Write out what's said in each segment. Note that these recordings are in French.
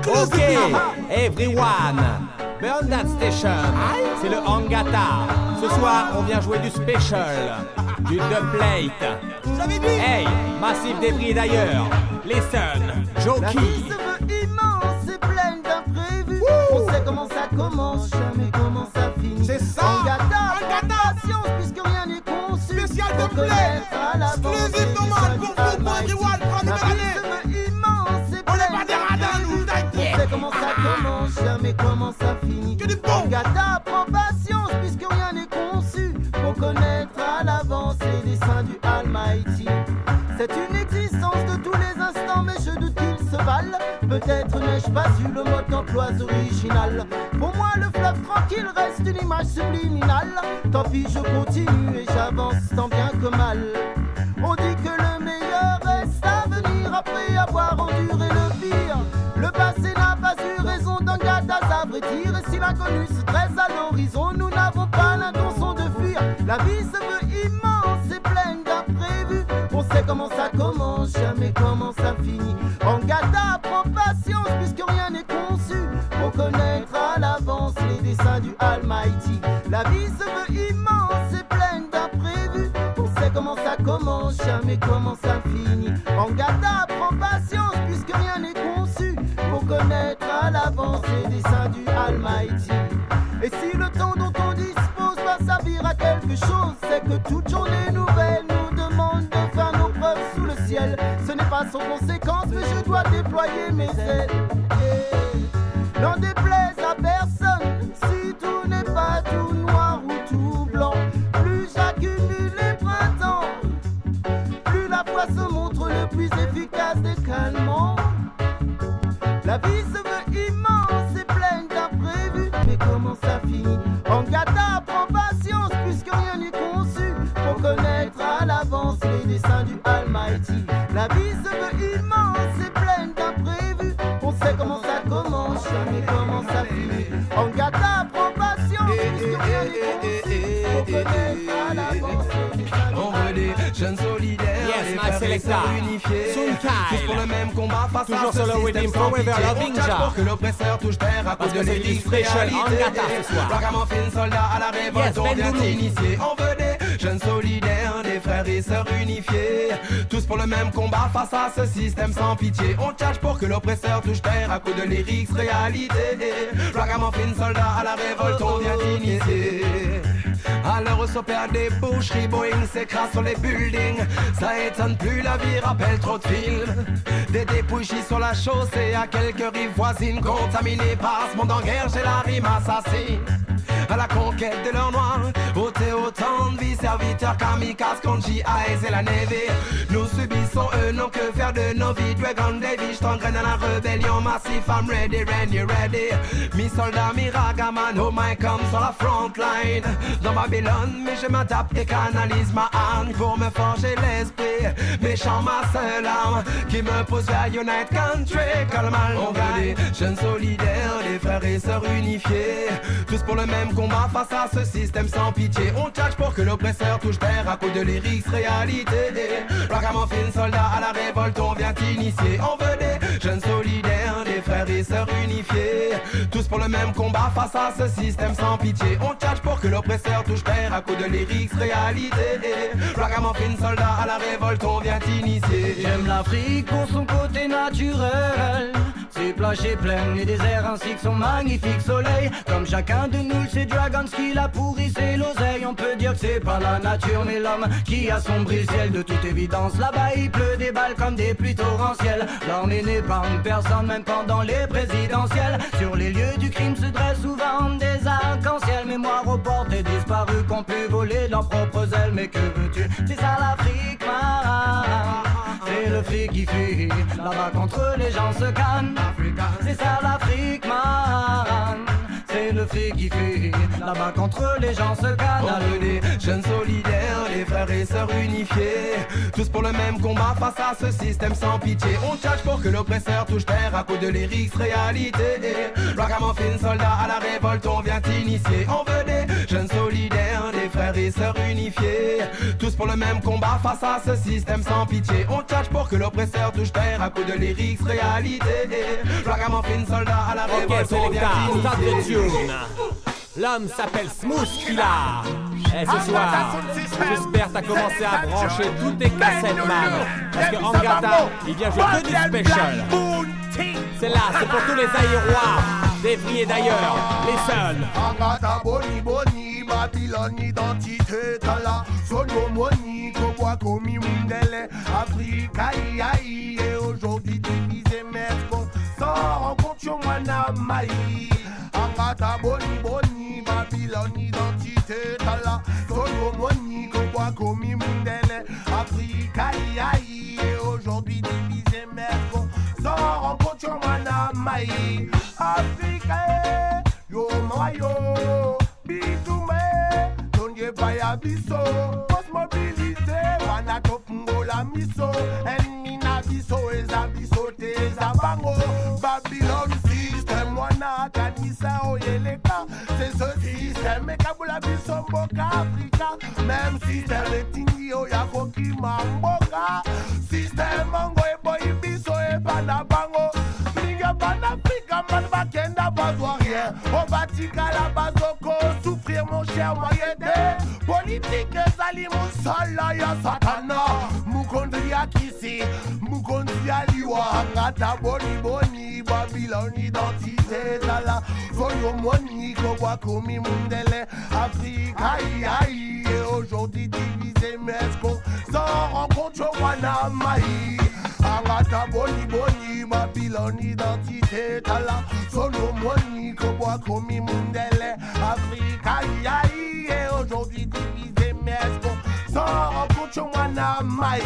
Okay, everyone, burn that station. C'est le Hangata. Ce soir, on vient jouer du special, du dubplate. Hey, massif débris d'ailleurs. Listen, Jockey. La vie se veut immense et pleine d'imprévus. On sait comment ça commence, jamais comment ça finit. C'est ça. Hangata, patience puisque rien n'est conçu. Spécial de play. Exclusive nomade pour vous, pour everyone. La vie se veut immense et On n'est pleine pas des radins, nous, on sait comment ça commence, jamais comment ça finit. Que du bon. Hangata, prends patience puisque rien n'est conçu pour connaître à l'avance les desseins du Almighty. C'est une existence de tous les instants, mais je doute qu'ils se valent. Peut-être n'ai-je pas eu le mode d'emploi original. Pour moi, le fleuve tranquille reste une image subliminale. Tant pis, je continue et j'avance tant bien que mal. On dit que le meilleur reste à venir après avoir enduré le pire. Le passé n'a pas eu raison d'Hangata, à vrai dire. Et si l'inconnu se dresse à l'horizon, nous n'avons pas l'intention de fuir. La vie se veut immense et pleine d'imprévus. On sait comment ça commence, jamais comment ça finit. Hangata, prends patience puisque rien n'est conçu pour connaître à l'avance les desseins du Almighty. La vie se veut immense et pleine d'imprévus. On sait comment ça commence, jamais comment ça finit. Hangata, prends patience puisque rien n'est conçu pour connaître à l'avance les desseins du Almighty. Et si le temps dont on dispose va servir à quelque chose, c'est que toute journée nouvelle nous demande de faire nos preuves sous le ciel. Ce n'est pas sans conséquence, mais je dois déployer mes ailes. N'en déplaise à personne, si tout n'est pas tout noir ou tout blanc. Plus j'accumule les printemps, plus la foi se montre le plus efficace des calmants. La vie se veut immense et pleine d'imprévus, mais comment ça finit? Hangata, prends patience puisque rien n'est conçu pour connaître à l'avance les desseins du Almighty. La vie se veut immense et pleine d'imprévus. On sait comment ça commence, jamais comment ça finit. Hangata, prends patience puisque rien n'est conçu pour connaître à l'avance les desseins du On veut des jeunes solidaires, Yes, des Max frères et Selecta. sœurs unifiés, Soon tous pour le Kyle. même combat face Toujours à ce sur le système Rhythm sans Forever pitié. Loving On tâche Jar. pour que l'oppresseur touche terre à Parce cause de que c'est du l'élite special réalité. Hangata ce soir. Ragamuffin, soldat à la révolte, Yes, on Ben vient Doulou. t'initier. On veut des jeunes solidaires, des frères et sœurs unifiés, tous pour le même combat face à ce système sans pitié. On tâche pour que l'oppresseur touche terre à coup de lyrics réalité. Ragamuffin, soldat à la révolte, on vient t'initier. À l'heure où s'opère des boucheries, Boeing s'écrase sur les buildings. Ça étonne plus, la vie rappelle trop de films. Des dépouilles sur la chaussée, à quelques rives voisines contaminées par ce monde en guerre, j'ai la rime assassine. À la conquête de l'or noir, ôter autant de vie, serviteurs kamikazes contre GIs et la Navy. Nous subissons eux, non que faire de nos vies. Dragon Davy, j't'engraine à la rébellion massif. I'm ready, when you ready. Mi soldat, mi ragaman, oh my come sur la front line. Dans Babylone, mais je m'adapte et canalise ma âme pour me forger l'esprit. Méchant ma seule arme qui me pousse vers Unite Country. Calmal, on veut des jeunes solidaires, des frères et sœurs unifiés, tous pour le même combat face à ce système sans pitié. On tâche pour que l'oppresseur touche terre à coup de lyrics réalité. Ragamuffin, soldat à la révolte, on vient t'initier. On veut des jeunes solidaires, des frères et sœurs unifiés, tous pour le même combat face à ce système sans pitié. On tâche pour que l'oppresseur touche terre à coup de lyrics réalité. Ragamuffin, soldat à la révolte, on vient t'initier. J'aime l'Afrique pour son côté naturel, ses plages et plaines, les déserts ainsi que son magnifique soleil. Comme chacun de nous, c'est Dragons qui l'a pourri, c'est l'oseille. On peut dire que c'est pas la nature mais l'homme qui assombrit le ciel. De toute évidence, là-bas il pleut des balles comme des pluies torrentielles. L'armée n'épargne personne, même pendant les présidentielles. Sur les lieux du crime se dressent souvent des arcs-en-ciel. Mémoire aux portes et disparus qu'on pu voler leurs propres ailes. Mais que veux-tu, c'est ça l'Afrique, man. C'est le fric qui fuit, là-bas contre les gens se calment. C'est ça l'Afrique, man. C'est le fric qui fuit, là-bas contre les gens se calment. On veut des jeunes solidaires, des frères et sœurs unifiés, tous pour le même combat face à ce système sans pitié. On tâche pour que l'oppresseur touche terre à coup de lyrics réalité. Ragamuffin, soldat à la révolte, on vient t'initier. On veut des jeunes solidaires, des frères et sœurs unifiés, tous pour le même combat face à ce système sans pitié. On tchatche pour que l'oppresseur touche terre à coups de lyrics réalité. Ragamuffin soldat à la révolte. Ok, Selecta, start the tune. L'homme s'appelle Smooth Killa. Et ce soir, j'espère t'as commencé à brancher toutes tes cassettes, man. Parce que Angata, il vient jouer que du special. C'est là, c'est pour tous les aérois, d'Evry et d'ailleurs, les seuls. Angata boni boni, Babylone identité tala. Sono moni, koboa komi mundele. Africa iai, et aujourd'hui divisé merco. Sans rencontre mwana mai. Angata boni boni, Babylone identité tala. Sono moni, koboa komi mundele. Africa iai, et aujourd'hui divisé merco. Sans rencontre mwana mai. Africa, yo mayo, bitume, donye baya biso, post mobilité, wana topungo la miso, ennemi na biso, eza biso te eza bango, Babylone system, wana kanisa oyeleka, c'est ce système, ekabula biso mboka Africa, même système etindi oyako kimamboka, système mongo eboyi biso ebana bango, en Afrique, man bakenda bazwa rien. Au Vatican, la base au souffrir mon cher moyenné. Politique ezali musala ya satana. Mukondi ya kisi, mukondi ya liwa. Angata boni boni, Babylone identité tala. Soyo moni, koboa komi mundele. Afrique, aïe aïe, et aujourd'hui divisé mesco. Sans rencontre wana maï. Angata boni boni, Babylone identité tala. Solo moni, koboa komi mundele. Africa yai, et aujourd'hui divisé mesco. Sans rencontre wana mai.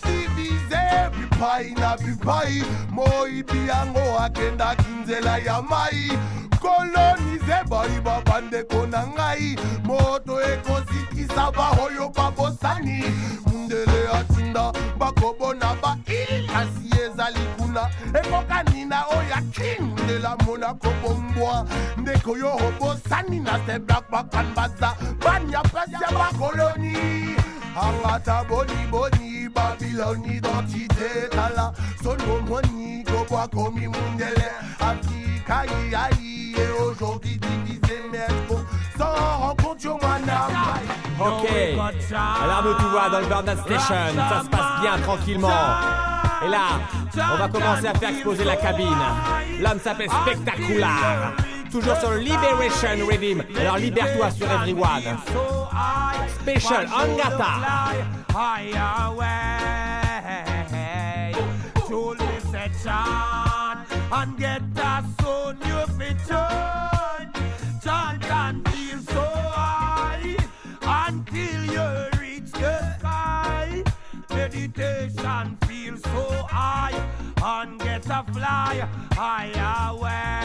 Divisé, bupai na bupai. Moi biango akenda kinzela ya mai. Coloniser bari babande konangai. Moto ekosikisa bahoyo babosani. Mundele atinda bakobona ba ilasi ezali kuna. Ekokanina oya king de la Monaco bomboa. Ndeko yo hobosani na se black bakan baza. Banya presya ba koloni. Angata boni boni, Babylone identité tala. Sono moni koboa komi mundele. Africa yai, et aujourd'hui divisé merco. Sans rencontre wana. Ok, alarme tout va dans le Burnett Station, ça se passe bien tranquillement. Et là, on va commencer à faire exploser la cabine. L'homme s'appelle Spectacular. Toujours sur le Liberation Rhythm. Alors libère-toi sur Everyone. Special Angata. And get a son you fit chant and feel so high until you reach the sky. Meditation feel so high and get a fly high away.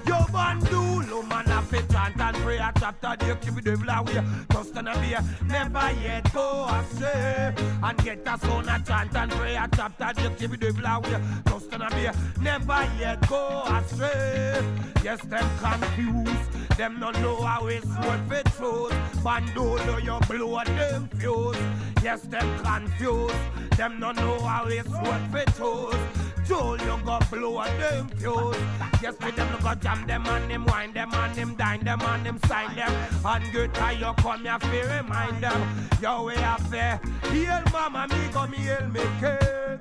Yo bandulo man a fit chant and pray a chapter there keep the devil away. Just gonna be never yet go astray and get a son a chant and pray a chapter there keep the devil away. Just gonna be never yet go astray. Yes, them confused, them don't know how it's worth for truth. Bandulo you blow them fuse. Yes, them confused, them don't know how it's worth for truth. Joel, you go blow them fuse. Yes, with them you go jam them and them wine them and them dine them and them sign them. And good time you come here to remind them. Yo, we have there, heal mama, me go me heal me king.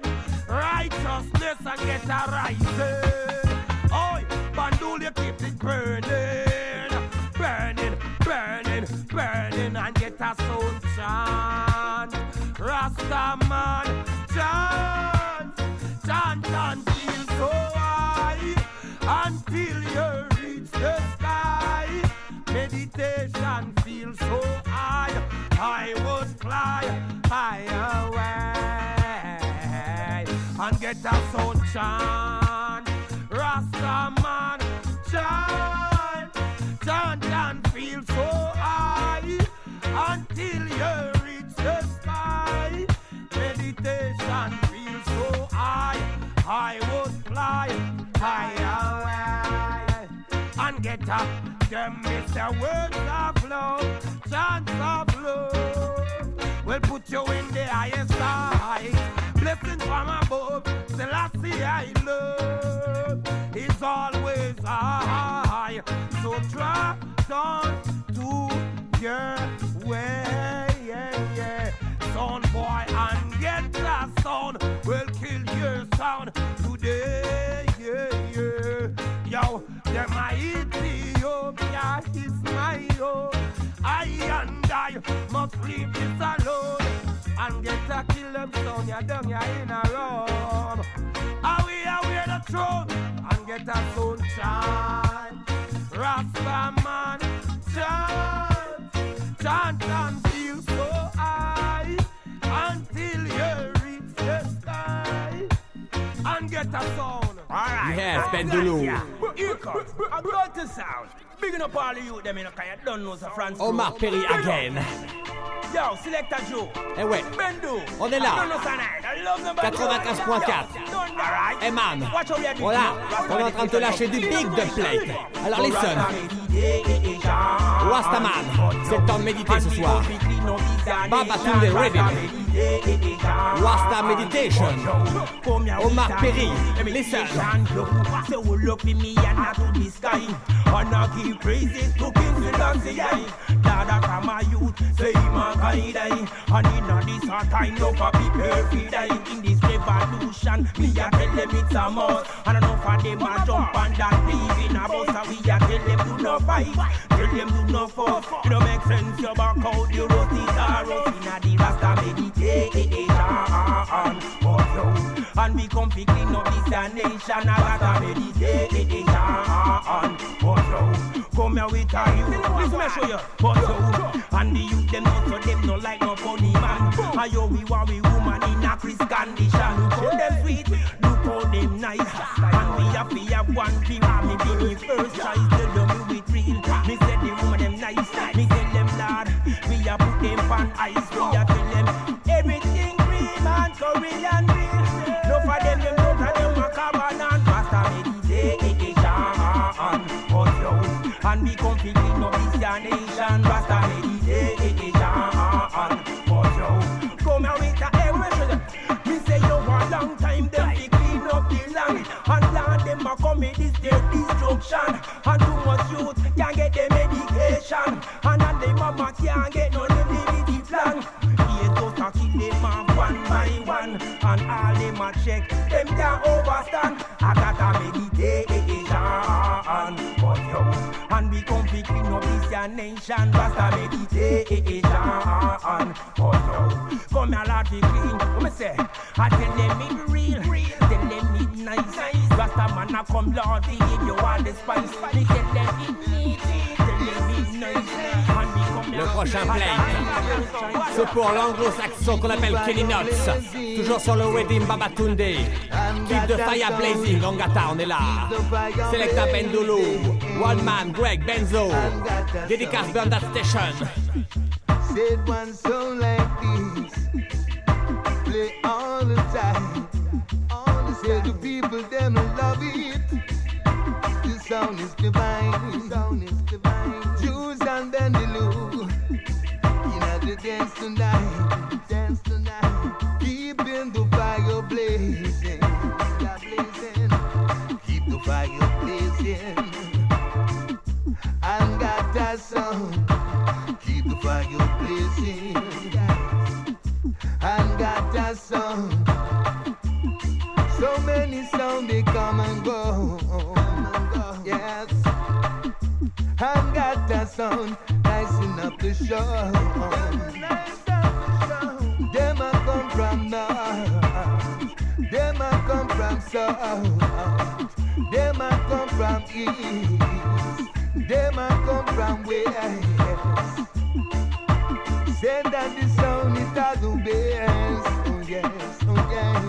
Righteousness and get a rising. Oi, bandul you keep it burning. Burning, burning, burning and get a sound chant. Rasta man, chant. Chant and feel so high until you reach the sky. Meditation feels so high, I would fly high away and get a sound chant. Rasta man, chant, chant and feel so high until you reach the sky. Meditation feels so high, I would fly high away and get a them Mr. Words of love, chants of love. Will put you in the highest height. Blessings from above, Selassie I love. Is always high. So try on to your way. Son boy and get that sound. Will kill your sound today. Yo, them my Ethiopia is my own. I and I must leave this alone and get a kill them sound. You're down here in a room. I wear the throne and get a sound chant. Rasta man chant and feel so high until you reach the sky and get a sound. Alright, yes, Bendulu. Here comes a good sound. Bigging up all the youth, them in a kind of don't know France. Omar Perry again. Yo, Selecta Joe. Eh ouais, on est là. 95.4. Eman. Voilà, on est en train de te lâcher du big dubplate. Alors listen. Rastaman, c'est le temps de méditer ce soir. Babatunde Rhythm. Rasta Meditation. Omar Perry, listen. Say we look for me and not to the sky. And I give praises to King Selassie. Dada from my youth, say my guide. And in this hard time, no for people free die. In this revolution, me a tell them it's a must. And enough of them a jump and that leave in a bus. And we a tell them do not fight, tell them do not fuss. It don't make sense, you back out the rosy arrows. In a Rasta meditation. And we come to clean up this nation. I got a meditation. Come here with a youth. Listen, me show you. And the youth them not so them no like no funny man. And yo we want we woman in a Chris condition. Look how them sweet, look how them nice. And we have one thing. Me be me first choice. Tell them we with real. Me say the woman them nice. Me tell them lad, we a put them on ice. We a tell them everything green and Korean real. No for them a carbon and Rasta meditation. And we come to clean up this nation. Rasta meditation. Come here with the air. Me say you a long time them to clean up the land. And land them a commit this their destruction. And too much youth can't get the medication. And the mama can't get no limited plan. To kill them off one by one. And all them a check, them can't overstand. I got a meditation. And we come to clean up this nation. Rasta meditation. Come here Lord to clean. What me say? I tell them it real. Tell them it nice. Rasta man a come Lord to give you all the spice. Me tell them it neat. Tell them it nice. And we come Le prochain plate, c'est pour l'anglo-saxon qu'on appelle Kenny Knots. Toujours sur le Redim Babatunde. Keep the fire blazing, Angata, on est là. Selecta Bendulu, One Man, Greg, Benzo. Dédicace Burn That Station. Said one song like this, play all the time. Say the people them love it. The sound is divine. Jews and Bendulu. Dance tonight, keeping the fire blazing, keep the fire blazing, and got that song, keep the fire blazing, and got that song, so many songs they come and go, yes, and got that song, nicing up the show. Them a come from north, them a come from south, them a come from east, them a come from west. Say that the sound is the best, oh yes, oh yes.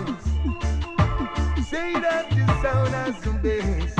Say that the sound has the best.